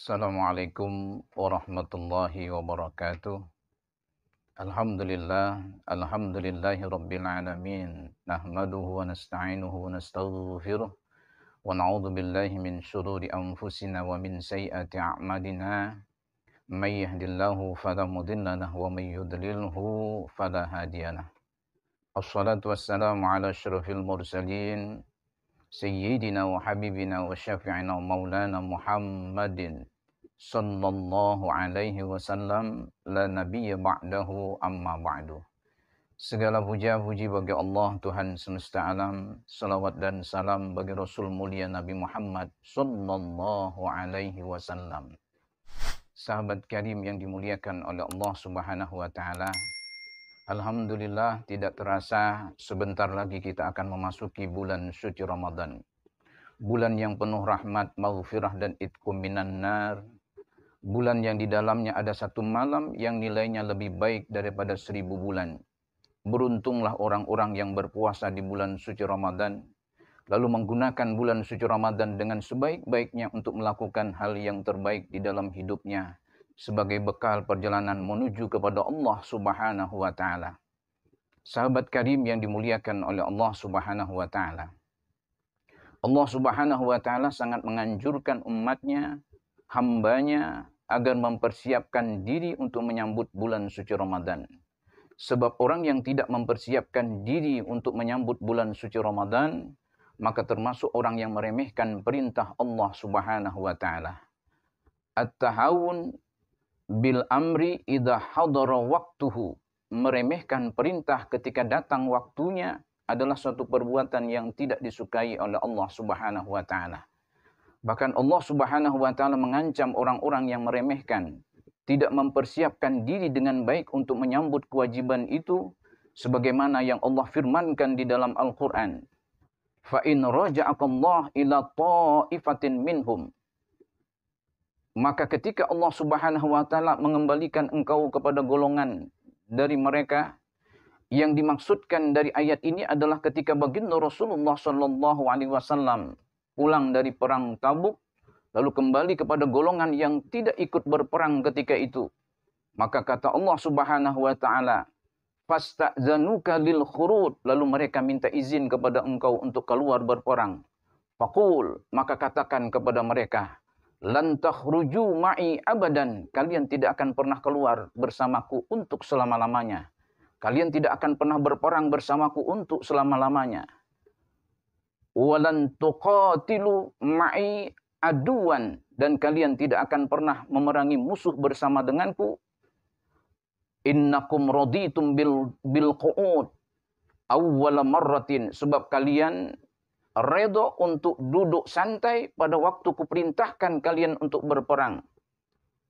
Assalamualaikum warahmatullahi wabarakatuh. Alhamdulillah, alhamdulillahi rabbil alamin. Nahmaduhu wa nasta'inuhu wa nastaghfiruh. Wa na'udzu billahi min syururi anfusina wa min sayyiati a'malina. May yahdihillahu fala mudilla lahu wa may yudlilhu fala hadiyalah. Assalatu wassalamu ala asyrafil mursalin. Sayyidina wa habibina wa syafi'ina wa maulana Muhammadin sallallahu alaihi wasallam, la nabiyya ba'dahu amma ba'du. Segala puja-puji bagi Allah Tuhan semesta alam, salawat dan salam bagi Rasul mulia Nabi Muhammad sallallahu alaihi wasallam. Sahabat karim yang dimuliakan oleh Allah Subhanahu wa taala, alhamdulillah tidak terasa sebentar lagi kita akan memasuki bulan suci Ramadan. Bulan yang penuh rahmat, maghfirah dan itqum minan nar. Bulan yang di dalamnya ada satu malam yang nilainya lebih baik daripada 1000 bulan. Beruntunglah orang-orang yang berpuasa di bulan suci Ramadan, lalu menggunakan bulan suci Ramadan dengan sebaik-baiknya untuk melakukan hal yang terbaik di dalam hidupnya, sebagai bekal perjalanan menuju kepada Allah Subhanahu wa taala. Sahabat karim yang dimuliakan oleh Allah Subhanahu wa taala. Allah Subhanahu wa taala sangat menganjurkan umatnya, hambanya, agar mempersiapkan diri untuk menyambut bulan suci Ramadan. Sebab orang yang tidak mempersiapkan diri untuk menyambut bulan suci Ramadan, maka termasuk orang yang meremehkan perintah Allah Subhanahu wa taala. At-tahawun bil amri idza hadara waqtuhu. Meremehkan perintah ketika datang waktunya adalah suatu perbuatan yang tidak disukai oleh Allah Subhanahu wa taala. Bahkan Allah Subhanahu wa taala mengancam orang-orang yang meremehkan, tidak mempersiapkan diri dengan baik untuk menyambut kewajiban itu, sebagaimana yang Allah firmankan di dalam Al-Qur'an. Fa in raja'akallah ila ta'ifatin minhum. Maka ketika Allah Subhanahu wa taala mengembalikan engkau kepada golongan dari mereka, yang dimaksudkan dari ayat ini adalah ketika baginda Rasulullah sallallahu alaihi wasallam pulang dari perang Tabuk, lalu kembali kepada golongan yang tidak ikut berperang ketika itu. Maka kata Allah Subhanahu wa taala, fasta'zanuka lil khurud, lalu mereka minta izin kepada engkau untuk keluar berperang. Faqul, maka katakan kepada mereka, lan takhruju ma'i abadan, kalian tidak akan pernah keluar bersamaku untuk selama-lamanya. Kalian tidak akan pernah berperang bersamaku untuk selama-lamanya. Walan tuqatilu ma'i aduwan, dan kalian tidak akan pernah memerangi musuh bersama denganku. Innakum raditum bil qu'ud awwala marratin, sebab kalian redha untuk duduk santai pada waktu kuperintahkan kalian untuk berperang.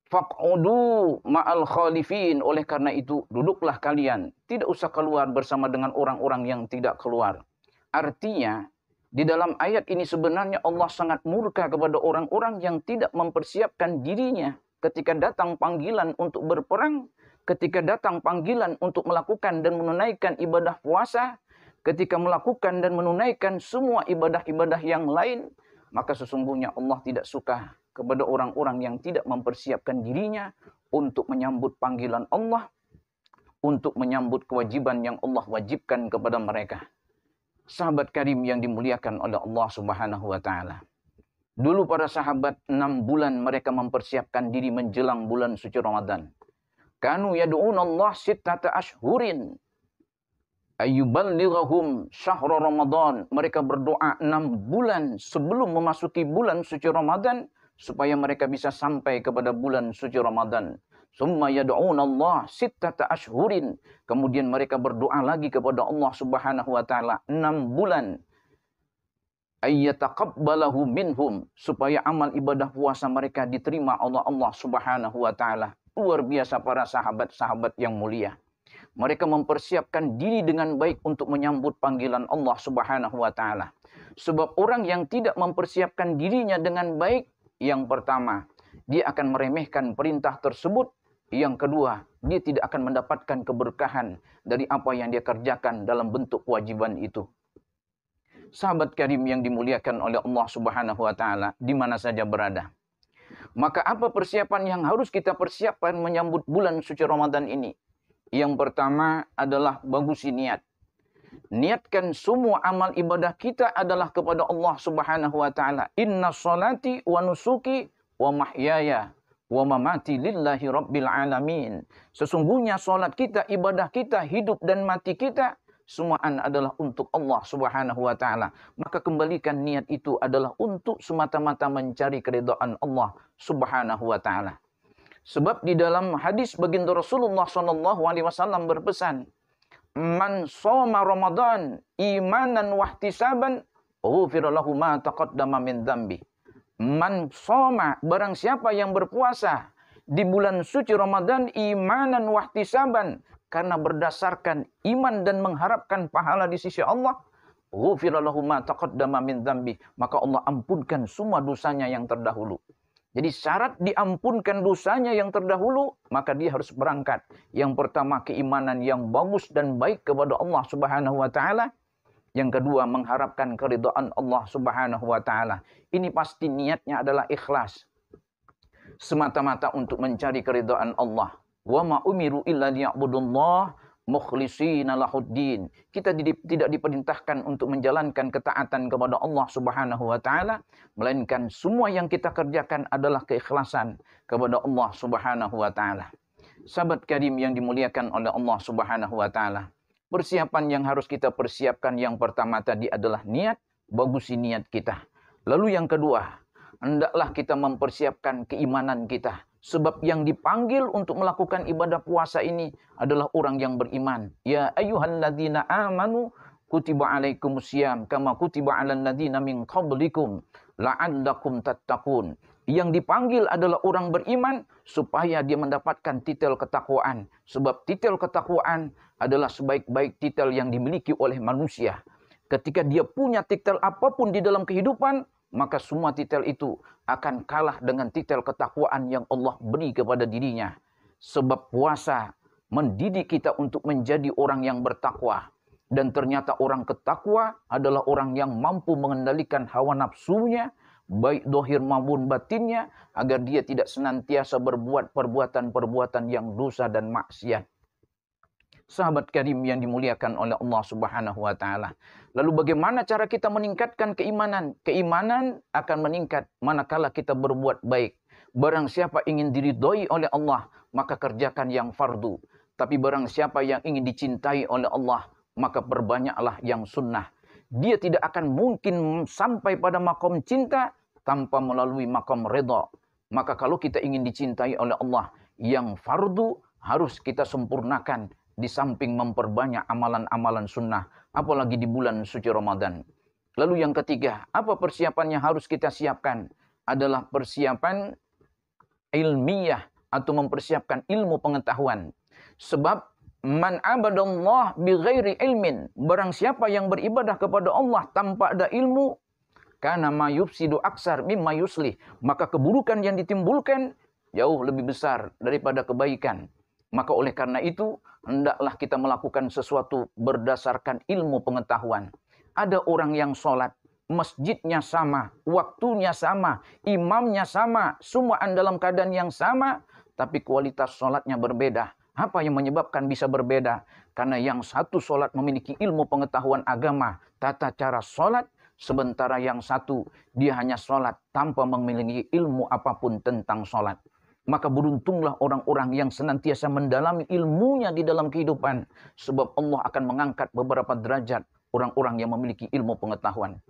Faq'udu ma'al khalifin, oleh karena itu duduklah kalian, tidak usah keluar bersama dengan orang-orang yang tidak keluar. Artinya, di dalam ayat ini sebenarnya Allah sangat murka kepada orang-orang yang tidak mempersiapkan dirinya ketika datang panggilan untuk berperang, ketika datang panggilan untuk melakukan dan menunaikan ibadah puasa, ketika melakukan dan menunaikan semua ibadah-ibadah yang lain, maka sesungguhnya Allah tidak suka kepada orang-orang yang tidak mempersiapkan dirinya untuk menyambut panggilan Allah, untuk menyambut kewajiban yang Allah wajibkan kepada mereka. Sahabat karim yang dimuliakan oleh Allah Subhanahu wa taala. Dulu para sahabat 6 bulan mereka mempersiapkan diri menjelang bulan suci Ramadan. Kanu yad'unallah sittata ashhurin ayyuballighahum syahra Ramadan. Mereka berdoa 6 bulan sebelum memasuki bulan suci Ramadan supaya mereka bisa sampai kepada bulan suci Ramadan. Summa yad'unallah sittata ashhurin. Kemudian mereka berdoa lagi kepada Allah Subhanahu wa taala 6 bulan. Ayyataqabbalahu minhum, supaya amal ibadah puasa mereka diterima oleh Allah Subhanahu wa taala. Luar biasa para sahabat-sahabat yang mulia. Mereka mempersiapkan diri dengan baik untuk menyambut panggilan Allah Subhanahu wa taala. Sebab orang yang tidak mempersiapkan dirinya dengan baik, yang pertama, dia akan meremehkan perintah tersebut. Yang kedua, dia tidak akan mendapatkan keberkahan dari apa yang dia kerjakan dalam bentuk kewajiban itu. Sahabat karim yang dimuliakan oleh Allah Subhanahu wa taala, di mana saja berada, Maka apa persiapan yang harus kita persiapkan menyambut bulan suci Ramadan ini? Yang pertama adalah bagusi niat. Niatkan semua amal ibadah kita adalah kepada Allah Subhanahu wa taala. Inna sholati wa nusuki wa mahyaya wa mamati lillahi rabbil alamin. Sesungguhnya salat kita, ibadah kita, hidup dan mati kita semuaan adalah untuk Allah Subhanahu wa taala. Maka kembalikan niat itu adalah untuk semata-mata mencari keridhaan Allah Subhanahu wa taala. Sebab di dalam hadis baginda Rasulullah sallallahu alaihi wasallam berpesan, "Man shoma Ramadan imanan wahtisaban, ghufira lahu ma taqaddama min dzambi." Man shoma, barang siapa yang berpuasa di bulan suci Ramadan imanan wahtisaban, karena berdasarkan iman dan mengharapkan pahala di sisi Allah, ghufira lahu ma taqaddama min dzambi, maka Allah ampunkan semua dosanya yang terdahulu. Jadi syarat diampunkan dosanya yang terdahulu, maka dia harus berangkat. Yang pertama, keimanan yang bagus dan baik kepada Allah Subhanahu wa taala. Yang kedua, mengharapkan keridhaan Allah Subhanahu wa taala. Ini pasti niatnya adalah ikhlas. Semata-mata untuk mencari keridhaan Allah. Wa ma umiru illa liya'budullah mukhlishina lahuddin. Kita tidak diperintahkan untuk menjalankan ketaatan kepada Allah Subhanahu wa taala, melainkan semua yang kita kerjakan adalah keikhlasan kepada Allah Subhanahu wa taala. Sahabat karim yang dimuliakan oleh Allah Subhanahu wa taala, persiapan yang harus kita persiapkan yang pertama tadi adalah niat, bagusi niat kita. Lalu yang kedua, hendaklah kita mempersiapkan keimanan kita. Sebab yang dipanggil untuk melakukan ibadah puasa ini adalah orang yang beriman. Ya ayyuhalladzina amanu kutiba alaikumusiyam kama kutiba alal ladzina min qablikum la'allakum tattaqun. Yang dipanggil adalah orang beriman supaya dia mendapatkan titel ketakwaan. Sebab titel ketakwaan adalah sebaik-baik titel yang dimiliki oleh manusia. Ketika dia punya titel apapun di dalam kehidupan, maka semua titel itu akan kalah dengan titel ketakwaan yang Allah beri kepada dirinya. Sebab puasa mendidik kita untuk menjadi orang yang bertakwa. Dan ternyata orang ketakwa adalah orang yang mampu mengendalikan hawa nafsunya, baik dohir maupun batinnya, agar dia tidak senantiasa berbuat perbuatan-perbuatan yang dosa dan maksiat. Sahabat karim yang dimuliakan oleh Allah Subhanahu wa taala. Lalu bagaimana cara kita meningkatkan keimanan? Keimanan akan meningkat manakala kita berbuat baik. Barang siapa ingin diridhoi oleh Allah, maka kerjakan yang fardu. Tapi barang siapa yang ingin dicintai oleh Allah, maka perbanyaklah yang sunnah. Dia tidak akan mungkin sampai pada makom cinta tanpa melalui makom ridha. Maka kalau kita ingin dicintai oleh Allah, yang fardu harus kita sempurnakan. Di samping memperbanyak amalan-amalan sunnah, apalagi di bulan suci Ramadan. Lalu yang ketiga, apa persiapan yang harus kita siapkan? Adalah persiapan ilmiah atau mempersiapkan ilmu pengetahuan. Sebab man abadallah bighairi ilmin, barang siapa yang beribadah kepada Allah tanpa ada ilmu, kana ma yufsidu aksar mimma yuslih, maka keburukan yang ditimbulkan jauh lebih besar daripada kebaikan. Maka oleh karena itu, hendaklah kita melakukan sesuatu berdasarkan ilmu pengetahuan. Ada orang yang sholat, masjidnya sama, waktunya sama, imamnya sama, semua dalam keadaan yang sama, tapi kualitas sholatnya berbeda. Apa yang menyebabkan bisa berbeda? Karena yang satu sholat memiliki ilmu pengetahuan agama, tata cara sholat, sementara yang satu dia hanya sholat tanpa memiliki ilmu apapun tentang sholat. Maka beruntunglah orang-orang yang senantiasa mendalami ilmunya di dalam kehidupan. Sebab Allah akan mengangkat beberapa derajat orang-orang yang memiliki ilmu pengetahuan.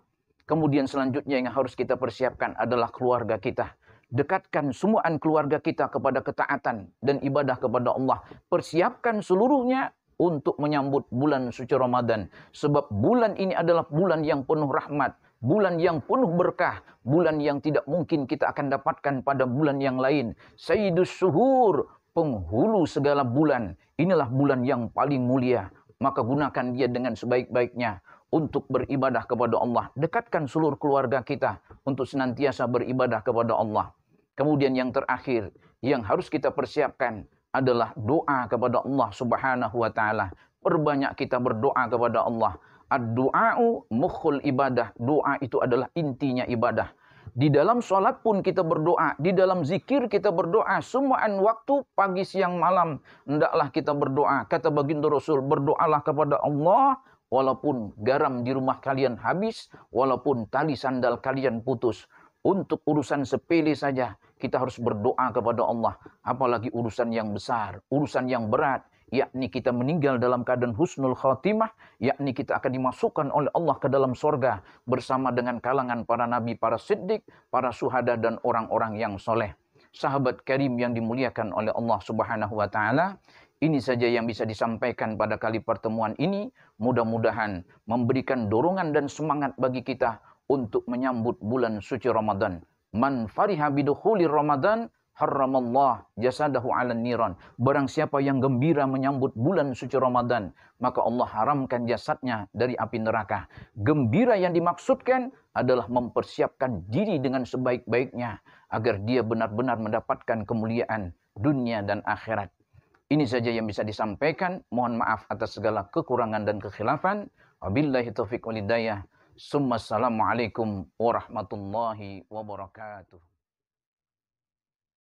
Kemudian selanjutnya yang harus kita persiapkan adalah keluarga kita. Dekatkan semua keluarga kita kepada ketaatan dan ibadah kepada Allah. Persiapkan seluruhnya untuk menyambut bulan suci Ramadan. Sebab bulan ini adalah bulan yang penuh rahmat. Bulan yang penuh berkah, bulan yang tidak mungkin kita akan dapatkan pada bulan yang lain. Sayyidus syuhur, penghulu segala bulan. Inilah bulan yang paling mulia. Maka gunakan dia dengan sebaik-baiknya untuk beribadah kepada Allah. Dekatkan seluruh keluarga kita untuk senantiasa beribadah kepada Allah. Kemudian yang terakhir, yang harus kita persiapkan adalah doa kepada Allah Subhanahu wa taala. Perbanyak kita berdoa kepada Allah. Ad-du'a'u mukhul ibadah. Doa itu adalah intinya ibadah. Di dalam sholat pun kita berdoa, di dalam zikir kita berdoa, semuaan waktu pagi siang malam hendaklah kita berdoa. Kata baginda Rasul, berdoalah kepada Allah walaupun garam di rumah kalian habis, walaupun tali sandal kalian putus. Untuk urusan sepele saja kita harus berdoa kepada Allah, apalagi urusan yang besar, urusan yang berat, yakni kita meninggal dalam keadaan husnul khatimah, yakni kita akan dimasukkan oleh Allah ke dalam sorga bersama dengan kalangan para nabi, para siddiq, para syuhada dan orang-orang yang soleh. Sahabat karim yang dimuliakan oleh Allah Subhanahu wa taala, ini saja yang bisa disampaikan pada kali pertemuan ini. Mudah-mudahan memberikan dorongan dan semangat bagi kita untuk menyambut bulan suci Ramadan. Man fariha bidukhuli Ramadan harramallah jasadahu 'alan niran. Barang siapa yang gembira menyambut bulan suci Ramadan, maka Allah haramkan jasadnya dari api neraka. Gembira yang dimaksudkan adalah mempersiapkan diri dengan sebaik-baiknya agar dia benar-benar mendapatkan kemuliaan dunia dan akhirat. Ini saja yang bisa disampaikan. Mohon maaf atas segala kekurangan dan kekhilafan. Wabillahi taufiq wal hidayah. Assalamualaikum warahmatullahi wabarakatuh.